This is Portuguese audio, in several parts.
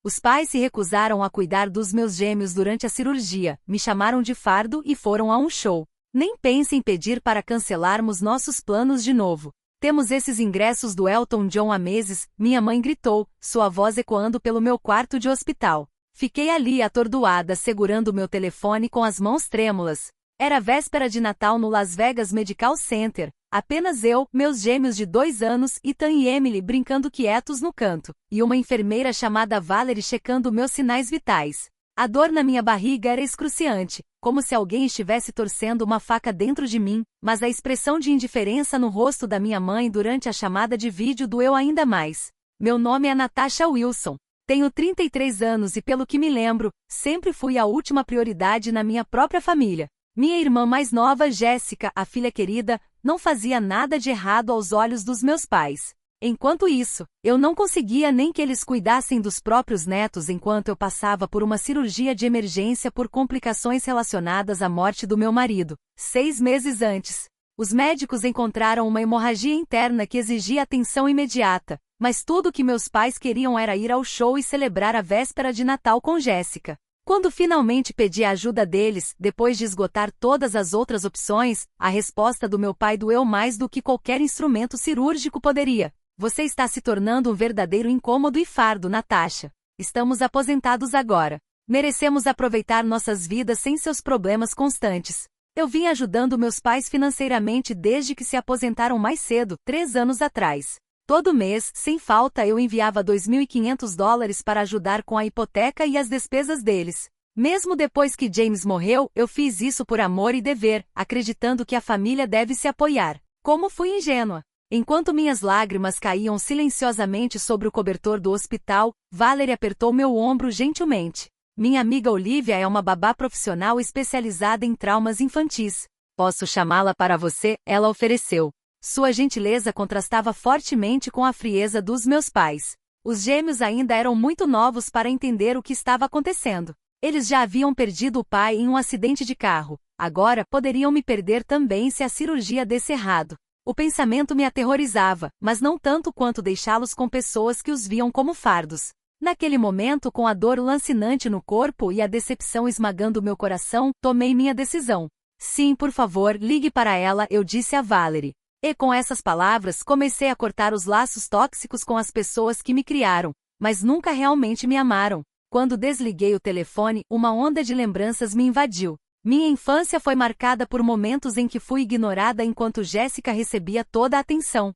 Os pais se recusaram a cuidar dos meus gêmeos durante a cirurgia, me chamaram de fardo e foram a um show. Nem pense em pedir para cancelarmos nossos planos de novo. Temos esses ingressos do Elton John há meses, minha mãe gritou, sua voz ecoando pelo meu quarto de hospital. Fiquei ali atordoada segurando meu telefone com as mãos trêmulas. Era véspera de Natal no Las Vegas Medical Center. Apenas eu, meus gêmeos de 2 anos, Ethan e Emily brincando quietos no canto, e uma enfermeira chamada Valerie checando meus sinais vitais. A dor na minha barriga era excruciante, como se alguém estivesse torcendo uma faca dentro de mim, mas a expressão de indiferença no rosto da minha mãe durante a chamada de vídeo doeu ainda mais. Meu nome é Natasha Wilson. Tenho 33 anos e, pelo que me lembro, sempre fui a última prioridade na minha própria família. Minha irmã mais nova, Jéssica, a filha querida, não fazia nada de errado aos olhos dos meus pais. Enquanto isso, eu não conseguia nem que eles cuidassem dos próprios netos enquanto eu passava por uma cirurgia de emergência por complicações relacionadas à morte do meu marido, 6 meses antes. Os médicos encontraram uma hemorragia interna que exigia atenção imediata, mas tudo o que meus pais queriam era ir ao show e celebrar a véspera de Natal com Jéssica. Quando finalmente pedi a ajuda deles, depois de esgotar todas as outras opções, a resposta do meu pai doeu mais do que qualquer instrumento cirúrgico poderia. Você está se tornando um verdadeiro incômodo e fardo, Natasha. Estamos aposentados agora. Merecemos aproveitar nossas vidas sem seus problemas constantes. Eu vim ajudando meus pais financeiramente desde que se aposentaram mais cedo, 3 anos atrás. Todo mês, sem falta, eu enviava $2.500 para ajudar com a hipoteca e as despesas deles. Mesmo depois que James morreu, eu fiz isso por amor e dever, acreditando que a família deve se apoiar. Como fui ingênua! Enquanto minhas lágrimas caíam silenciosamente sobre o cobertor do hospital, Valerie apertou meu ombro gentilmente. Minha amiga Olivia é uma babá profissional especializada em traumas infantis. Posso chamá-la para você? Ela ofereceu. Sua gentileza contrastava fortemente com a frieza dos meus pais. Os gêmeos ainda eram muito novos para entender o que estava acontecendo. Eles já haviam perdido o pai em um acidente de carro. Agora poderiam me perder também se a cirurgia desse errado. O pensamento me aterrorizava, mas não tanto quanto deixá-los com pessoas que os viam como fardos. Naquele momento, com a dor lancinante no corpo e a decepção esmagando meu coração, tomei minha decisão. Sim, por favor, ligue para ela, eu disse a Valerie. E com essas palavras comecei a cortar os laços tóxicos com as pessoas que me criaram, mas nunca realmente me amaram. Quando desliguei o telefone, uma onda de lembranças me invadiu. Minha infância foi marcada por momentos em que fui ignorada enquanto Jéssica recebia toda a atenção.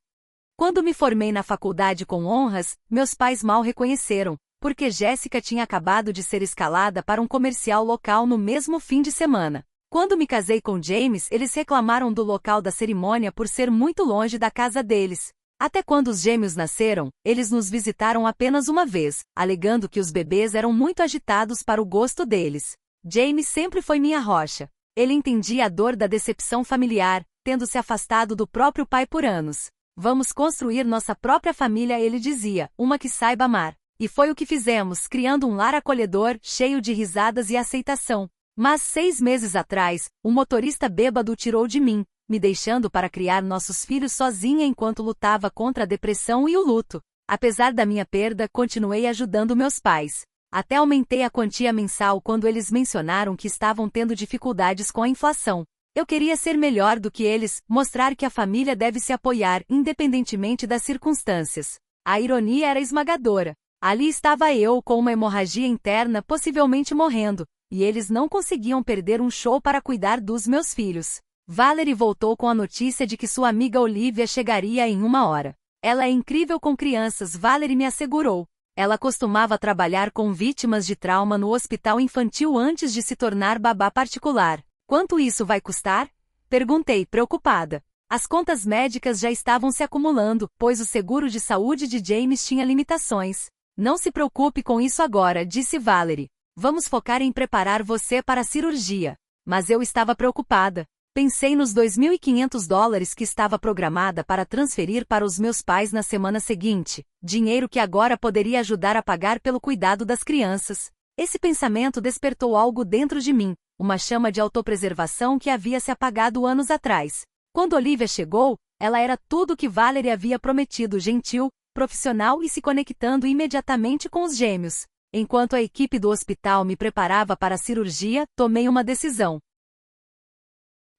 Quando me formei na faculdade com honras, meus pais mal reconheceram, porque Jéssica tinha acabado de ser escalada para um comercial local no mesmo fim de semana. Quando me casei com James, eles reclamaram do local da cerimônia por ser muito longe da casa deles. Até quando os gêmeos nasceram, eles nos visitaram apenas uma vez, alegando que os bebês eram muito agitados para o gosto deles. James sempre foi minha rocha. Ele entendia a dor da decepção familiar, tendo se afastado do próprio pai por anos. Vamos construir nossa própria família, ele dizia, uma que saiba amar. E foi o que fizemos, criando um lar acolhedor, cheio de risadas e aceitação. Mas 6 meses atrás, um motorista bêbado o tirou de mim, me deixando para criar nossos filhos sozinha enquanto lutava contra a depressão e o luto. Apesar da minha perda, continuei ajudando meus pais. Até aumentei a quantia mensal quando eles mencionaram que estavam tendo dificuldades com a inflação. Eu queria ser melhor do que eles, mostrar que a família deve se apoiar independentemente das circunstâncias. A ironia era esmagadora. Ali estava eu com uma hemorragia interna possivelmente morrendo, e eles não conseguiam perder um show para cuidar dos meus filhos. Valerie voltou com a notícia de que sua amiga Olivia chegaria em 1 hora. Ela é incrível com crianças, Valerie me assegurou. Ela costumava trabalhar com vítimas de trauma no hospital infantil antes de se tornar babá particular. Quanto isso vai custar? Perguntei, preocupada. As contas médicas já estavam se acumulando, pois o seguro de saúde de James tinha limitações. Não se preocupe com isso agora, disse Valerie. Vamos focar em preparar você para a cirurgia. Mas eu estava preocupada. Pensei nos $2.500 que estava programada para transferir para os meus pais na semana seguinte, dinheiro que agora poderia ajudar a pagar pelo cuidado das crianças. Esse pensamento despertou algo dentro de mim, uma chama de autopreservação que havia se apagado anos atrás. Quando Olivia chegou, ela era tudo o que Valerie havia prometido, gentil, profissional e se conectando imediatamente com os gêmeos. Enquanto a equipe do hospital me preparava para a cirurgia, tomei uma decisão.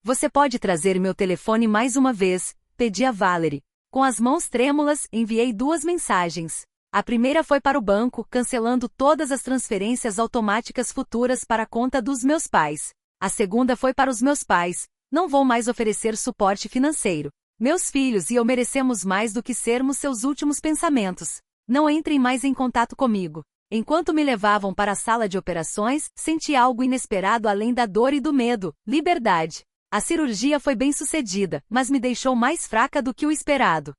Você pode trazer meu telefone mais uma vez? Pedi a Valerie. Com as mãos trêmulas, enviei 2 mensagens. A primeira foi para o banco, cancelando todas as transferências automáticas futuras para a conta dos meus pais. A segunda foi para os meus pais. Não vou mais oferecer suporte financeiro. Meus filhos e eu merecemos mais do que sermos seus últimos pensamentos. Não entrem mais em contato comigo. Enquanto me levavam para a sala de operações, senti algo inesperado além da dor e do medo: liberdade. A cirurgia foi bem sucedida, mas me deixou mais fraca do que o esperado.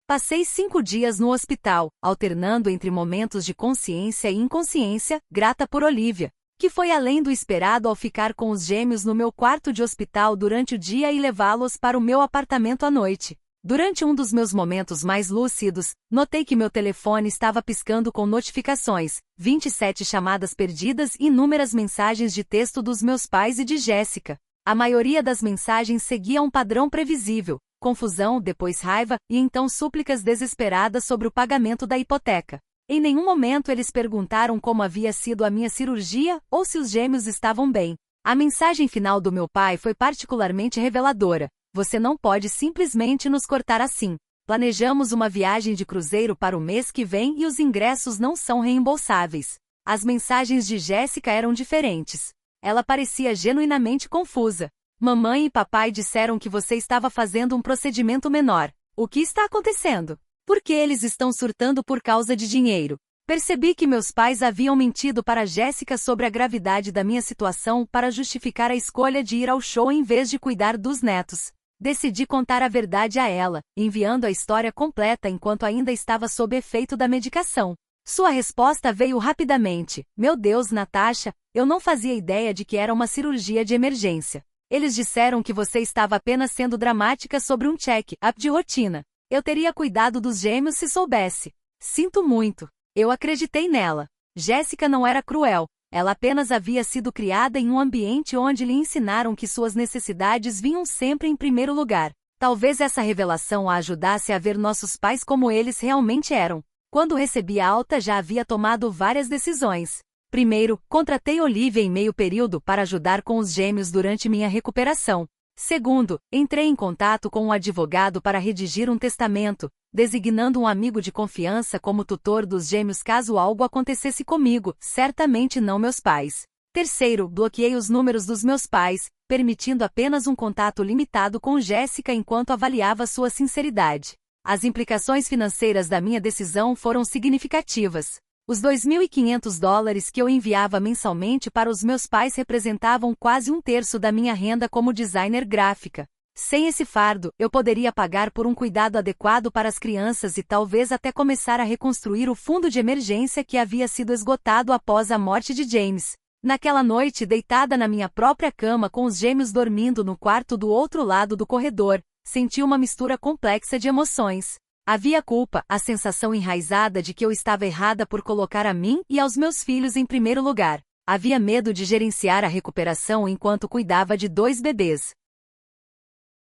Passei 5 dias no hospital, alternando entre momentos de consciência e inconsciência, grata por Olivia, que foi além do esperado ao ficar com os gêmeos no meu quarto de hospital durante o dia e levá-los para o meu apartamento à noite. Durante um dos meus momentos mais lúcidos, notei que meu telefone estava piscando com notificações, 27 chamadas perdidas e inúmeras mensagens de texto dos meus pais e de Jéssica. A maioria das mensagens seguia um padrão previsível: confusão, depois raiva, e então súplicas desesperadas sobre o pagamento da hipoteca. Em nenhum momento eles perguntaram como havia sido a minha cirurgia ou se os gêmeos estavam bem. A mensagem final do meu pai foi particularmente reveladora: você não pode simplesmente nos cortar assim. Planejamos uma viagem de cruzeiro para o mês que vem e os ingressos não são reembolsáveis. As mensagens de Jéssica eram diferentes. Ela parecia genuinamente confusa. Mamãe e papai disseram que você estava fazendo um procedimento menor. O que está acontecendo? Por que eles estão surtando por causa de dinheiro? Percebi que meus pais haviam mentido para Jéssica sobre a gravidade da minha situação para justificar a escolha de ir ao show em vez de cuidar dos netos. Decidi contar a verdade a ela, enviando a história completa enquanto ainda estava sob efeito da medicação. Sua resposta veio rapidamente: meu Deus, Natasha, eu não fazia ideia de que era uma cirurgia de emergência. Eles disseram que você estava apenas sendo dramática sobre um check-up de rotina. Eu teria cuidado dos gêmeos se soubesse. Sinto muito. Eu acreditei nela. Jéssica não era cruel. Ela apenas havia sido criada em um ambiente onde lhe ensinaram que suas necessidades vinham sempre em primeiro lugar. Talvez essa revelação a ajudasse a ver nossos pais como eles realmente eram. Quando recebi a alta, já havia tomado várias decisões. Primeiro, contratei Olivia em meio período para ajudar com os gêmeos durante minha recuperação. Segundo, entrei em contato com um advogado para redigir um testamento, designando um amigo de confiança como tutor dos gêmeos caso algo acontecesse comigo, certamente não meus pais. Terceiro, bloqueei os números dos meus pais, permitindo apenas um contato limitado com Jéssica enquanto avaliava sua sinceridade. As implicações financeiras da minha decisão foram significativas. Os $2.500 que eu enviava mensalmente para os meus pais representavam quase 1/3 da minha renda como designer gráfica. Sem esse fardo, eu poderia pagar por um cuidado adequado para as crianças e talvez até começar a reconstruir o fundo de emergência que havia sido esgotado após a morte de James. Naquela noite, deitada na minha própria cama com os gêmeos dormindo no quarto do outro lado do corredor, senti uma mistura complexa de emoções. Havia culpa, a sensação enraizada de que eu estava errada por colocar a mim e aos meus filhos em primeiro lugar. Havia medo de gerenciar a recuperação enquanto cuidava de 2 bebês.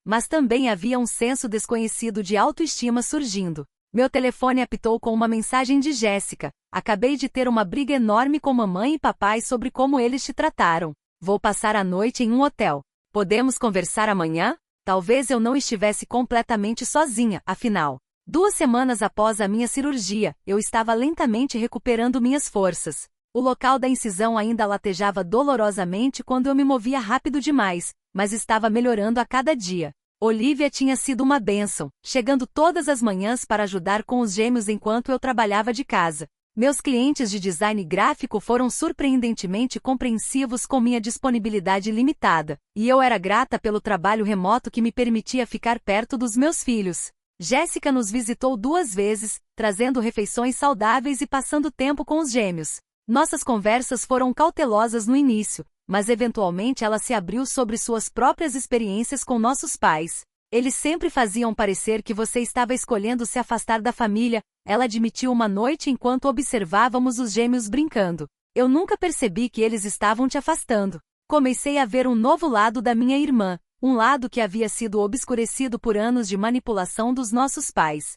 Mas também havia um senso desconhecido de autoestima surgindo. Meu telefone apitou com uma mensagem de Jéssica: acabei de ter uma briga enorme com mamãe e papai sobre como eles te trataram. Vou passar a noite em um hotel. Podemos conversar amanhã? Talvez eu não estivesse completamente sozinha, afinal. 2 semanas após a minha cirurgia, eu estava lentamente recuperando minhas forças. O local da incisão ainda latejava dolorosamente quando eu me movia rápido demais, mas estava melhorando a cada dia. Olivia tinha sido uma bênção, chegando todas as manhãs para ajudar com os gêmeos enquanto eu trabalhava de casa. Meus clientes de design gráfico foram surpreendentemente compreensivos com minha disponibilidade limitada, e eu era grata pelo trabalho remoto que me permitia ficar perto dos meus filhos. Jéssica nos visitou 2 vezes, trazendo refeições saudáveis e passando tempo com os gêmeos. Nossas conversas foram cautelosas no início, mas eventualmente ela se abriu sobre suas próprias experiências com nossos pais. Eles sempre faziam parecer que você estava escolhendo se afastar da família, ela admitiu uma noite enquanto observávamos os gêmeos brincando. Eu nunca percebi que eles estavam te afastando. Comecei a ver um novo lado da minha irmã. Um lado que havia sido obscurecido por anos de manipulação dos nossos pais.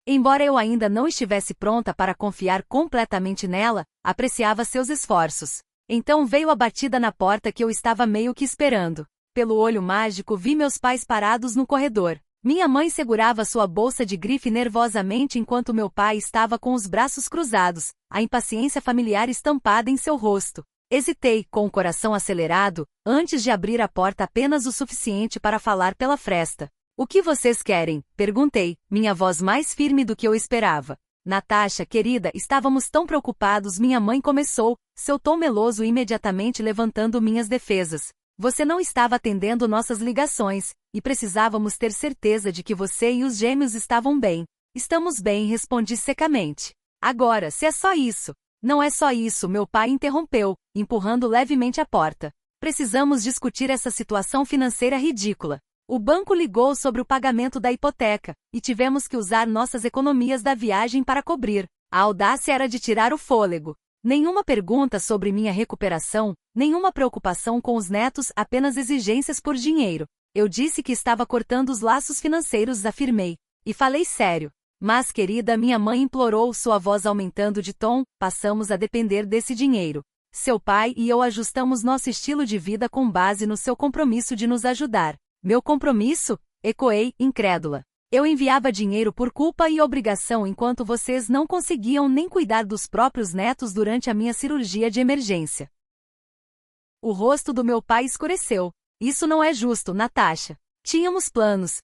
Embora eu ainda não estivesse pronta para confiar completamente nela, apreciava seus esforços. Então veio a batida na porta que eu estava meio que esperando. Pelo olho mágico vi meus pais parados no corredor. Minha mãe segurava sua bolsa de grife nervosamente enquanto meu pai estava com os braços cruzados, a impaciência familiar estampada em seu rosto. Hesitei, com o coração acelerado, antes de abrir a porta apenas o suficiente para falar pela fresta. O que vocês querem? Perguntei, minha voz mais firme do que eu esperava. Natasha, querida, estávamos tão preocupados, minha mãe começou, seu tom meloso imediatamente levantando minhas defesas. Você não estava atendendo nossas ligações, e precisávamos ter certeza de que você e os gêmeos estavam bem. Estamos bem, respondi secamente. Agora, se é só isso. Não é só isso, meu pai interrompeu, empurrando levemente a porta. Precisamos discutir essa situação financeira ridícula. O banco ligou sobre o pagamento da hipoteca, e tivemos que usar nossas economias da viagem para cobrir. A audácia era de tirar o fôlego. Nenhuma pergunta sobre minha recuperação, nenhuma preocupação com os netos, apenas exigências por dinheiro. Eu disse que estava cortando os laços financeiros, afirmei. E falei sério. Mas, querida, minha mãe implorou, sua voz aumentando de tom, passamos a depender desse dinheiro. Seu pai e eu ajustamos nosso estilo de vida com base no seu compromisso de nos ajudar. Meu compromisso? Ecoei, incrédula. Eu enviava dinheiro por culpa e obrigação enquanto vocês não conseguiam nem cuidar dos próprios netos durante a minha cirurgia de emergência. O rosto do meu pai escureceu. Isso não é justo, Natasha. Tínhamos planos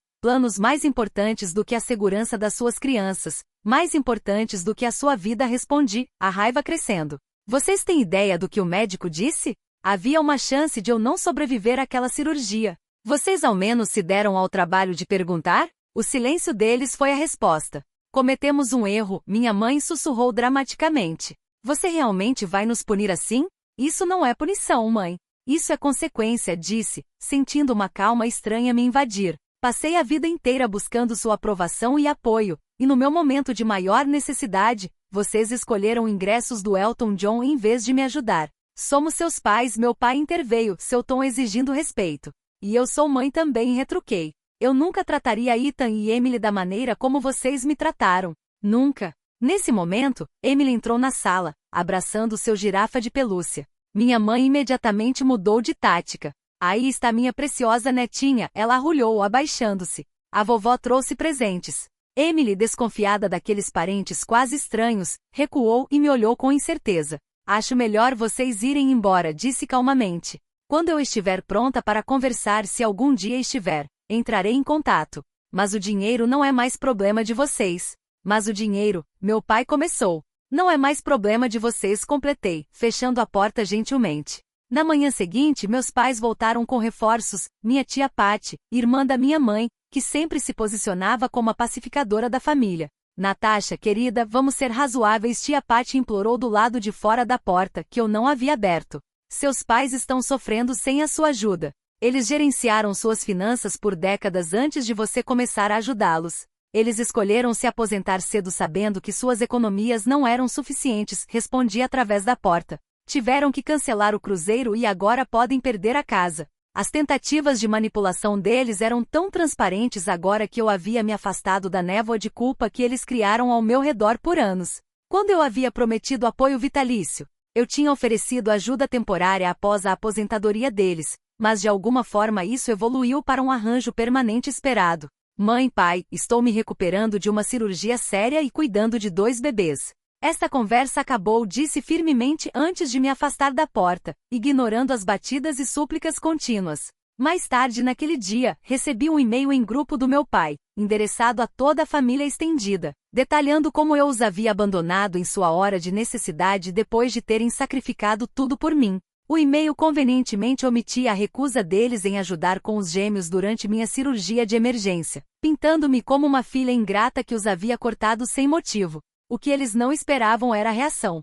mais importantes do que a segurança das suas crianças, mais importantes do que a sua vida, respondi, a raiva crescendo. Vocês têm ideia do que o médico disse? Havia uma chance de eu não sobreviver àquela cirurgia. Vocês ao menos se deram ao trabalho de perguntar? O silêncio deles foi a resposta. Cometemos um erro, minha mãe sussurrou dramaticamente. Você realmente vai nos punir assim? Isso não é punição, mãe. Isso é consequência, disse, sentindo uma calma estranha me invadir. Passei a vida inteira buscando sua aprovação e apoio, e no meu momento de maior necessidade, vocês escolheram ingressos do Elton John em vez de me ajudar. Somos seus pais, meu pai interveio, seu tom exigindo respeito. E eu sou mãe também, retruquei. Eu nunca trataria Ethan e Emily da maneira como vocês me trataram. Nunca. Nesse momento, Emily entrou na sala, abraçando seu girafa de pelúcia. Minha mãe imediatamente mudou de tática. Aí está minha preciosa netinha, ela arrulhou, abaixando-se. A vovó trouxe presentes. Emily, desconfiada daqueles parentes quase estranhos, recuou e me olhou com incerteza. Acho melhor vocês irem embora, disse calmamente. Quando eu estiver pronta para conversar, se algum dia estiver, entrarei em contato. Mas o dinheiro não é mais problema de vocês. Mas o dinheiro, meu pai começou. Não é mais problema de vocês, completei, fechando a porta gentilmente. Na manhã seguinte, meus pais voltaram com reforços, minha tia Patty, irmã da minha mãe, que sempre se posicionava como a pacificadora da família. Natasha, querida, vamos ser razoáveis, tia Patty implorou do lado de fora da porta, que eu não havia aberto. Seus pais estão sofrendo sem a sua ajuda. Eles gerenciaram suas finanças por décadas antes de você começar a ajudá-los. Eles escolheram se aposentar cedo sabendo que suas economias não eram suficientes, respondi através da porta. Tiveram que cancelar o cruzeiro e agora podem perder a casa. As tentativas de manipulação deles eram tão transparentes agora que eu havia me afastado da névoa de culpa que eles criaram ao meu redor por anos. Quando eu havia prometido apoio vitalício, eu tinha oferecido ajuda temporária após a aposentadoria deles, mas de alguma forma isso evoluiu para um arranjo permanente esperado. Mãe, pai, estou me recuperando de uma cirurgia séria e cuidando de 2 bebês. Esta conversa acabou, disse firmemente antes de me afastar da porta, ignorando as batidas e súplicas contínuas. Mais tarde naquele dia, recebi um e-mail em grupo do meu pai, endereçado a toda a família estendida, detalhando como eu os havia abandonado em sua hora de necessidade depois de terem sacrificado tudo por mim. O e-mail convenientemente omitia a recusa deles em ajudar com os gêmeos durante minha cirurgia de emergência, pintando-me como uma filha ingrata que os havia cortado sem motivo. O que eles não esperavam era a reação.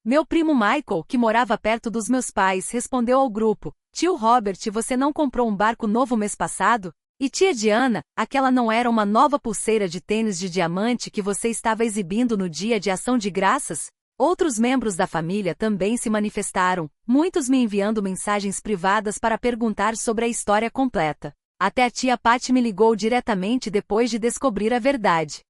Meu primo Michael, que morava perto dos meus pais, respondeu ao grupo: Tio Robert, você não comprou um barco novo mês passado? E tia Diana, aquela não era uma nova pulseira de tênis de diamante que você estava exibindo no dia de ação de graças? Outros membros da família também se manifestaram, muitos me enviando mensagens privadas para perguntar sobre a história completa. Até a tia Patty me ligou diretamente depois de descobrir a verdade.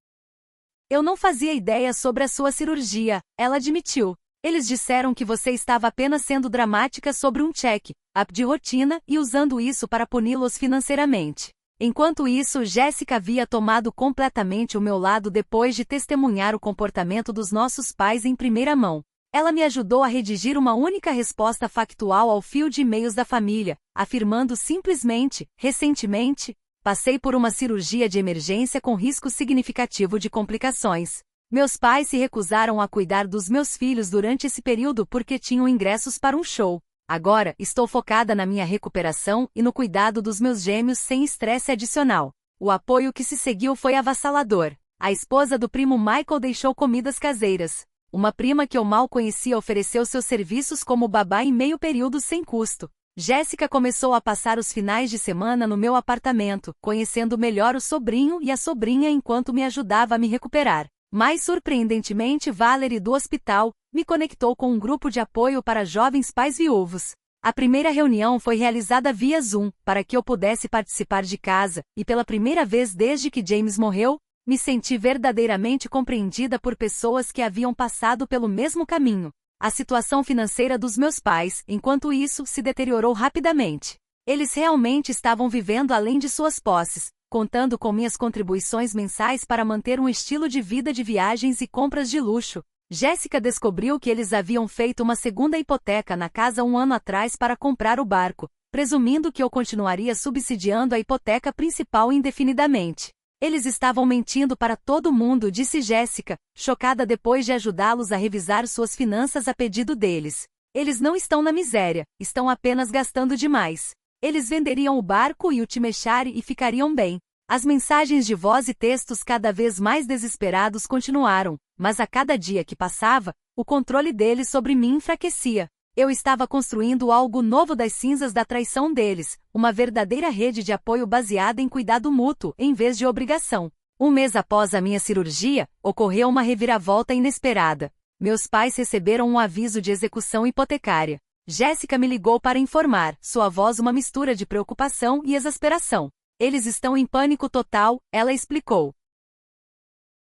Eu não fazia ideia sobre a sua cirurgia, ela admitiu. Eles disseram que você estava apenas sendo dramática sobre um check-up de rotina e usando isso para puni-los financeiramente. Enquanto isso, Jéssica havia tomado completamente o meu lado depois de testemunhar o comportamento dos nossos pais em primeira mão. Ela me ajudou a redigir uma única resposta factual ao fio de e-mails da família, afirmando simplesmente, recentemente, passei por uma cirurgia de emergência com risco significativo de complicações. Meus pais se recusaram a cuidar dos meus filhos durante esse período porque tinham ingressos para um show. Agora, estou focada na minha recuperação e no cuidado dos meus gêmeos sem estresse adicional. O apoio que se seguiu foi avassalador. A esposa do primo Michael deixou comidas caseiras. Uma prima que eu mal conhecia ofereceu seus serviços como babá em meio período sem custo. Jéssica começou a passar os finais de semana no meu apartamento, conhecendo melhor o sobrinho e a sobrinha enquanto me ajudava a me recuperar. Mais surpreendentemente, Valerie do hospital me conectou com um grupo de apoio para jovens pais viúvos. A primeira reunião foi realizada via Zoom, para que eu pudesse participar de casa, e pela primeira vez desde que James morreu, me senti verdadeiramente compreendida por pessoas que haviam passado pelo mesmo caminho. A situação financeira dos meus pais, enquanto isso, se deteriorou rapidamente. Eles realmente estavam vivendo além de suas posses, contando com minhas contribuições mensais para manter um estilo de vida de viagens e compras de luxo. Jéssica descobriu que eles haviam feito uma segunda hipoteca na casa 1 ano atrás para comprar o barco, presumindo que eu continuaria subsidiando a hipoteca principal indefinidamente. Eles estavam mentindo para todo mundo, disse Jéssica, chocada depois de ajudá-los a revisar suas finanças a pedido deles. Eles não estão na miséria, estão apenas gastando demais. Eles venderiam o barco e o Timeshare e ficariam bem. As mensagens de voz e textos cada vez mais desesperados continuaram, mas a cada dia que passava, o controle deles sobre mim enfraquecia. Eu estava construindo algo novo das cinzas da traição deles, uma verdadeira rede de apoio baseada em cuidado mútuo, em vez de obrigação. Um mês após a minha cirurgia, ocorreu uma reviravolta inesperada. Meus pais receberam um aviso de execução hipotecária. Jéssica me ligou para informar, sua voz uma mistura de preocupação e exasperação. Eles estão em pânico total, ela explicou.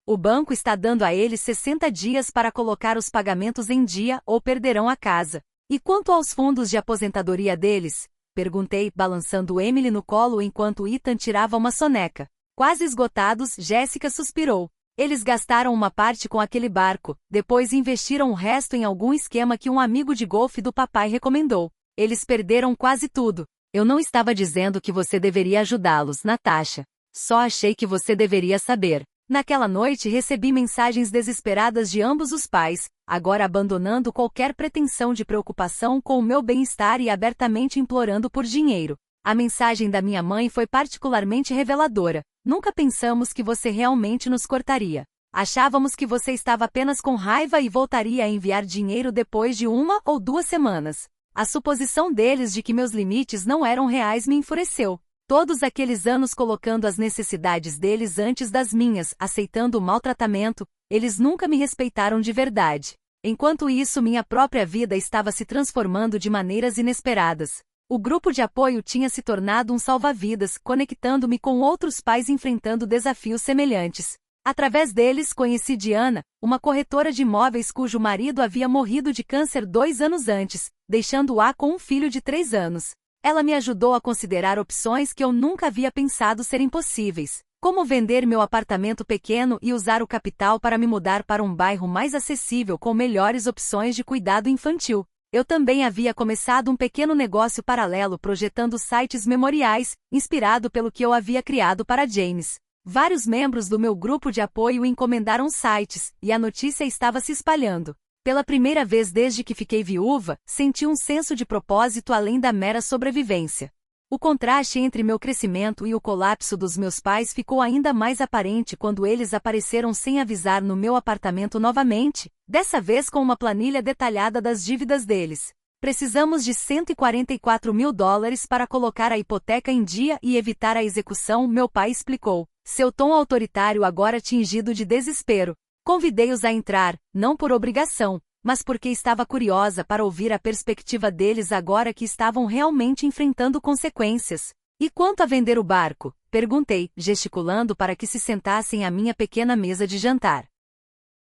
O banco está dando a eles 60 dias para colocar os pagamentos em dia ou perderão a casa. E quanto aos fundos de aposentadoria deles? Perguntei, balançando Emily no colo enquanto Ethan tirava uma soneca. Quase esgotados, Jéssica suspirou. Eles gastaram uma parte com aquele barco, depois investiram o resto em algum esquema que um amigo de golfe do papai recomendou. Eles perderam quase tudo. Eu não estava dizendo que você deveria ajudá-los, Natasha. Só achei que você deveria saber. Naquela noite recebi mensagens desesperadas de ambos os pais, agora abandonando qualquer pretensão de preocupação com o meu bem-estar e abertamente implorando por dinheiro. A mensagem da minha mãe foi particularmente reveladora. Nunca pensamos que você realmente nos cortaria. Achávamos que você estava apenas com raiva e voltaria a enviar dinheiro depois de 1 ou 2 semanas. A suposição deles de que meus limites não eram reais me enfureceu. Todos aqueles anos colocando as necessidades deles antes das minhas, aceitando o maltratamento, eles nunca me respeitaram de verdade. Enquanto isso, minha própria vida estava se transformando de maneiras inesperadas. O grupo de apoio tinha se tornado um salva-vidas, conectando-me com outros pais enfrentando desafios semelhantes. Através deles, conheci Diana, uma corretora de imóveis cujo marido havia morrido de câncer 2 anos antes, deixando-a com um filho de 3 anos. Ela me ajudou a considerar opções que eu nunca havia pensado serem possíveis, como vender meu apartamento pequeno e usar o capital para me mudar para um bairro mais acessível com melhores opções de cuidado infantil. Eu também havia começado um pequeno negócio paralelo projetando sites memoriais, inspirado pelo que eu havia criado para James. Vários membros do meu grupo de apoio encomendaram sites, e a notícia estava se espalhando. Pela primeira vez desde que fiquei viúva, senti um senso de propósito além da mera sobrevivência. O contraste entre meu crescimento e o colapso dos meus pais ficou ainda mais aparente quando eles apareceram sem avisar no meu apartamento novamente, dessa vez com uma planilha detalhada das dívidas deles. Precisamos de $144.000 para colocar a hipoteca em dia e evitar a execução, meu pai explicou, seu tom autoritário agora tingido de desespero. Convidei-os a entrar, não por obrigação, mas porque estava curiosa para ouvir a perspectiva deles agora que estavam realmente enfrentando consequências. E quanto a vender o barco? Perguntei, gesticulando para que se sentassem à minha pequena mesa de jantar.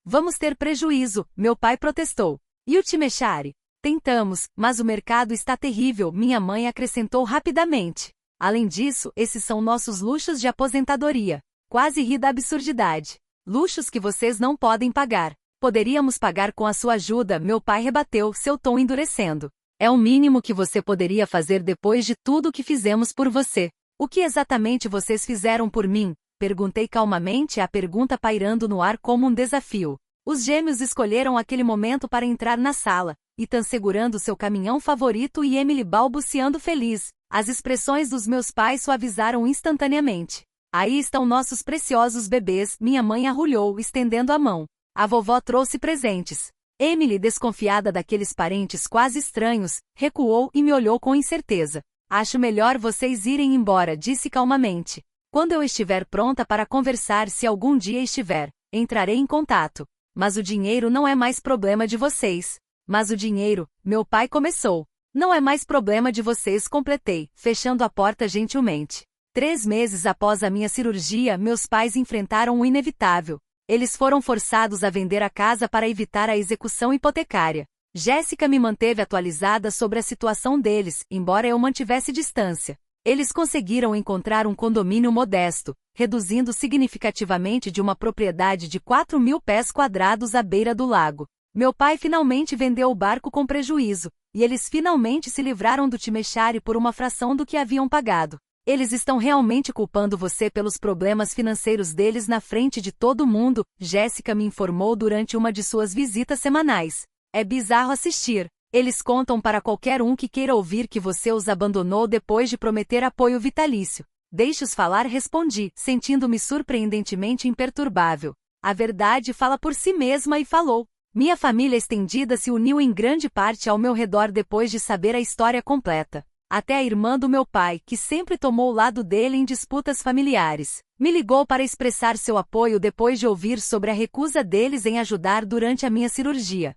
Vamos ter prejuízo, meu pai protestou. E o Timeshare? Tentamos, mas o mercado está terrível, minha mãe acrescentou rapidamente. Além disso, esses são nossos luxos de aposentadoria. Quase ri da absurdidade. Luxos que vocês não podem pagar. Poderíamos pagar com a sua ajuda, meu pai rebateu, seu tom endurecendo. É o mínimo que você poderia fazer depois de tudo que fizemos por você. O que exatamente vocês fizeram por mim? Perguntei calmamente, a pergunta pairando no ar como um desafio. Os gêmeos escolheram aquele momento para entrar na sala, Ethan segurando seu caminhão favorito e Emily balbuciando feliz. As expressões dos meus pais suavizaram instantaneamente. Aí estão nossos preciosos bebês, minha mãe arrulhou, estendendo a mão. A vovó trouxe presentes. Emily, desconfiada daqueles parentes quase estranhos, recuou e me olhou com incerteza. Acho melhor vocês irem embora, disse calmamente. Quando eu estiver pronta para conversar, se algum dia estiver, entrarei em contato. Mas o dinheiro não é mais problema de vocês. Mas o dinheiro, meu pai começou. Não é mais problema de vocês, completei, fechando a porta gentilmente. 3 meses após a minha cirurgia, meus pais enfrentaram o inevitável. Eles foram forçados a vender a casa para evitar a execução hipotecária. Jéssica me manteve atualizada sobre a situação deles, embora eu mantivesse distância. Eles conseguiram encontrar um condomínio modesto, reduzindo significativamente de uma propriedade de 4.000 pés quadrados à beira do lago. Meu pai finalmente vendeu o barco com prejuízo, e eles finalmente se livraram do Timeshare por uma fração do que haviam pagado. Eles estão realmente culpando você pelos problemas financeiros deles na frente de todo mundo, Jéssica me informou durante uma de suas visitas semanais. É bizarro assistir. Eles contam para qualquer um que queira ouvir que você os abandonou depois de prometer apoio vitalício. Deixe-os falar, respondi, sentindo-me surpreendentemente imperturbável. A verdade fala por si mesma e falou. Minha família estendida se uniu em grande parte ao meu redor depois de saber a história completa. Até a irmã do meu pai, que sempre tomou o lado dele em disputas familiares, me ligou para expressar seu apoio depois de ouvir sobre a recusa deles em ajudar durante a minha cirurgia.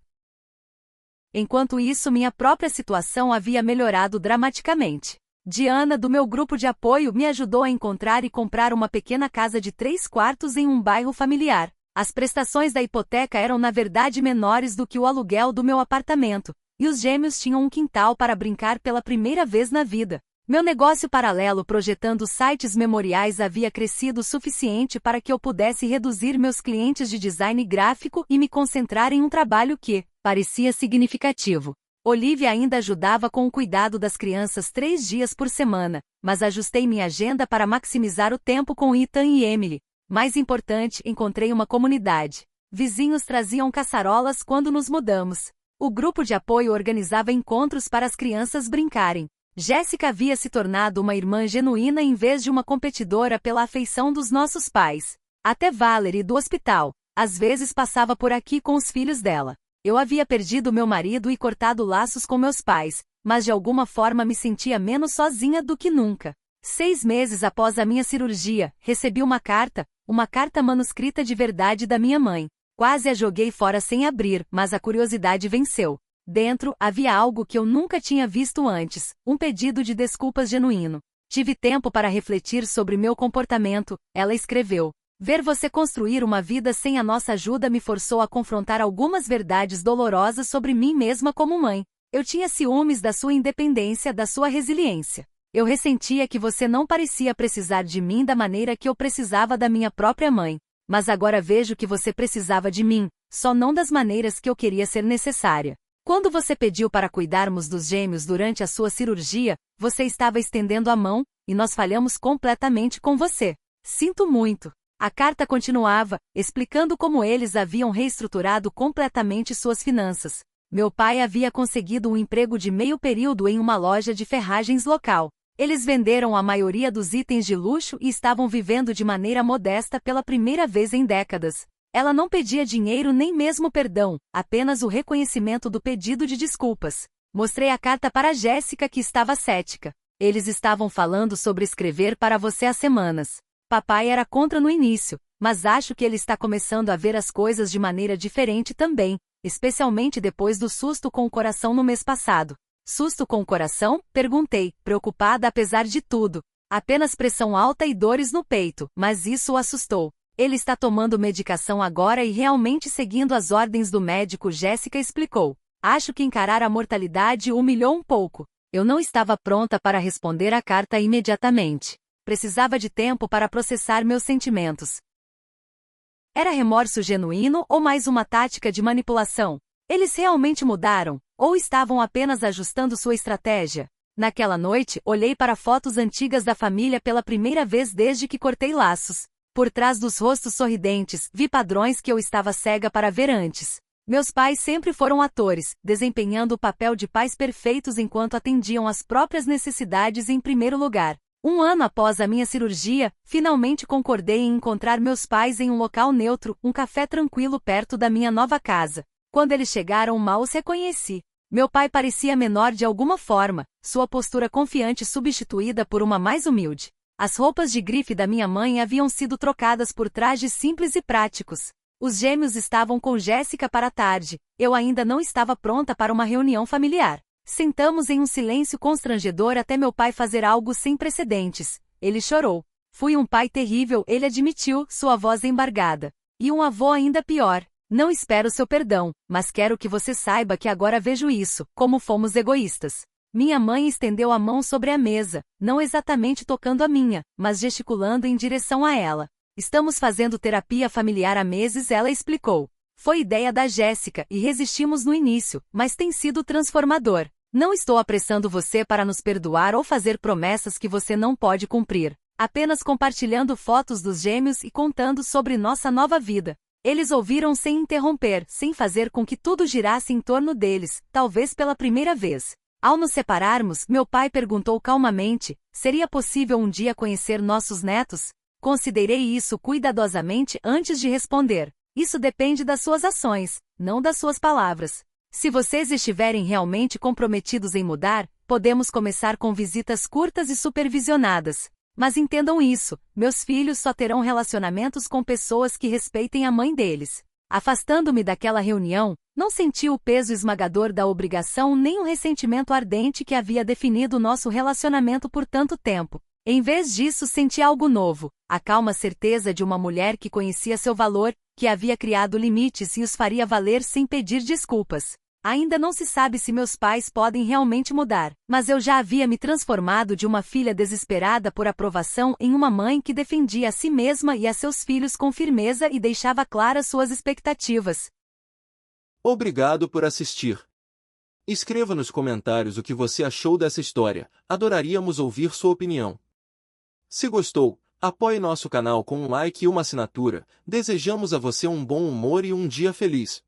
Enquanto isso, minha própria situação havia melhorado dramaticamente. Diana, do meu grupo de apoio, me ajudou a encontrar e comprar uma pequena casa de 3 quartos em um bairro familiar. As prestações da hipoteca eram na verdade menores do que o aluguel do meu apartamento, e os gêmeos tinham um quintal para brincar pela primeira vez na vida. Meu negócio paralelo projetando sites memoriais havia crescido o suficiente para que eu pudesse reduzir meus clientes de design gráfico e me concentrar em um trabalho que parecia significativo. Olivia ainda ajudava com o cuidado das crianças 3 dias por semana, mas ajustei minha agenda para maximizar o tempo com Ethan e Emily. Mais importante, encontrei uma comunidade. Vizinhos traziam caçarolas quando nos mudamos. O grupo de apoio organizava encontros para as crianças brincarem. Jéssica havia se tornado uma irmã genuína em vez de uma competidora pela afeição dos nossos pais. Até Valerie, do hospital, às vezes passava por aqui com os filhos dela. Eu havia perdido meu marido e cortado laços com meus pais, mas de alguma forma me sentia menos sozinha do que nunca. 6 meses após a minha cirurgia, recebi uma carta manuscrita de verdade da minha mãe. Quase a joguei fora sem abrir, mas a curiosidade venceu. Dentro, havia algo que eu nunca tinha visto antes, um pedido de desculpas genuíno. Tive tempo para refletir sobre meu comportamento, ela escreveu. Ver você construir uma vida sem a nossa ajuda me forçou a confrontar algumas verdades dolorosas sobre mim mesma como mãe. Eu tinha ciúmes da sua independência, da sua resiliência. Eu ressentia que você não parecia precisar de mim da maneira que eu precisava da minha própria mãe. Mas agora vejo que você precisava de mim, só não das maneiras que eu queria ser necessária. Quando você pediu para cuidarmos dos gêmeos durante a sua cirurgia, você estava estendendo a mão, e nós falhamos completamente com você. Sinto muito. A carta continuava, explicando como eles haviam reestruturado completamente suas finanças. Meu pai havia conseguido um emprego de meio período em uma loja de ferragens local. Eles venderam a maioria dos itens de luxo e estavam vivendo de maneira modesta pela primeira vez em décadas. Ela não pedia dinheiro nem mesmo perdão, apenas o reconhecimento do pedido de desculpas. Mostrei a carta para Jéssica, que estava cética. Eles estavam falando sobre escrever para você há semanas. Papai era contra no início, mas acho que ele está começando a ver as coisas de maneira diferente também, especialmente depois do susto com o coração no mês passado. Susto com o coração? Perguntei, preocupada apesar de tudo. Apenas pressão alta e dores no peito, mas isso o assustou. Ele está tomando medicação agora e realmente seguindo as ordens do médico, Jéssica explicou. Acho que encarar a mortalidade o humilhou um pouco. Eu não estava pronta para responder à carta imediatamente. Precisava de tempo para processar meus sentimentos. Era remorso genuíno ou mais uma tática de manipulação? Eles realmente mudaram, ou estavam apenas ajustando sua estratégia? Naquela noite, olhei para fotos antigas da família pela primeira vez desde que cortei laços. Por trás dos rostos sorridentes, vi padrões que eu estava cega para ver antes. Meus pais sempre foram atores, desempenhando o papel de pais perfeitos enquanto atendiam às próprias necessidades em primeiro lugar. Um ano após a minha cirurgia, finalmente concordei em encontrar meus pais em um local neutro, um café tranquilo perto da minha nova casa. Quando eles chegaram, mal os reconheci. Meu pai parecia menor de alguma forma, sua postura confiante substituída por uma mais humilde. As roupas de grife da minha mãe haviam sido trocadas por trajes simples e práticos. Os gêmeos estavam com Jéssica para a tarde. Eu ainda não estava pronta para uma reunião familiar. Sentamos em um silêncio constrangedor até meu pai fazer algo sem precedentes. Ele chorou. Fui um pai terrível, ele admitiu, sua voz embargada. E um avô ainda pior. Não espero seu perdão, mas quero que você saiba que agora vejo isso, como fomos egoístas. Minha mãe estendeu a mão sobre a mesa, não exatamente tocando a minha, mas gesticulando em direção a ela. Estamos fazendo terapia familiar há meses, ela explicou. Foi ideia da Jéssica e resistimos no início, mas tem sido transformador. Não estou apressando você para nos perdoar ou fazer promessas que você não pode cumprir. Apenas compartilhando fotos dos gêmeos e contando sobre nossa nova vida. Eles ouviram sem interromper, sem fazer com que tudo girasse em torno deles, talvez pela primeira vez. Ao nos separarmos, meu pai perguntou calmamente, seria possível um dia conhecer nossos netos? Considerei isso cuidadosamente antes de responder. Isso depende das suas ações, não das suas palavras. Se vocês estiverem realmente comprometidos em mudar, podemos começar com visitas curtas e supervisionadas. Mas entendam isso, meus filhos só terão relacionamentos com pessoas que respeitem a mãe deles. Afastando-me daquela reunião, não senti o peso esmagador da obrigação nem o ressentimento ardente que havia definido nosso relacionamento por tanto tempo. Em vez disso, senti algo novo, a calma certeza de uma mulher que conhecia seu valor, que havia criado limites e os faria valer sem pedir desculpas. Ainda não se sabe se meus pais podem realmente mudar, mas eu já havia me transformado de uma filha desesperada por aprovação em uma mãe que defendia a si mesma e a seus filhos com firmeza e deixava claras suas expectativas. Obrigado por assistir. Escreva nos comentários o que você achou dessa história, adoraríamos ouvir sua opinião. Se gostou, apoie nosso canal com um like e uma assinatura. Desejamos a você um bom humor e um dia feliz.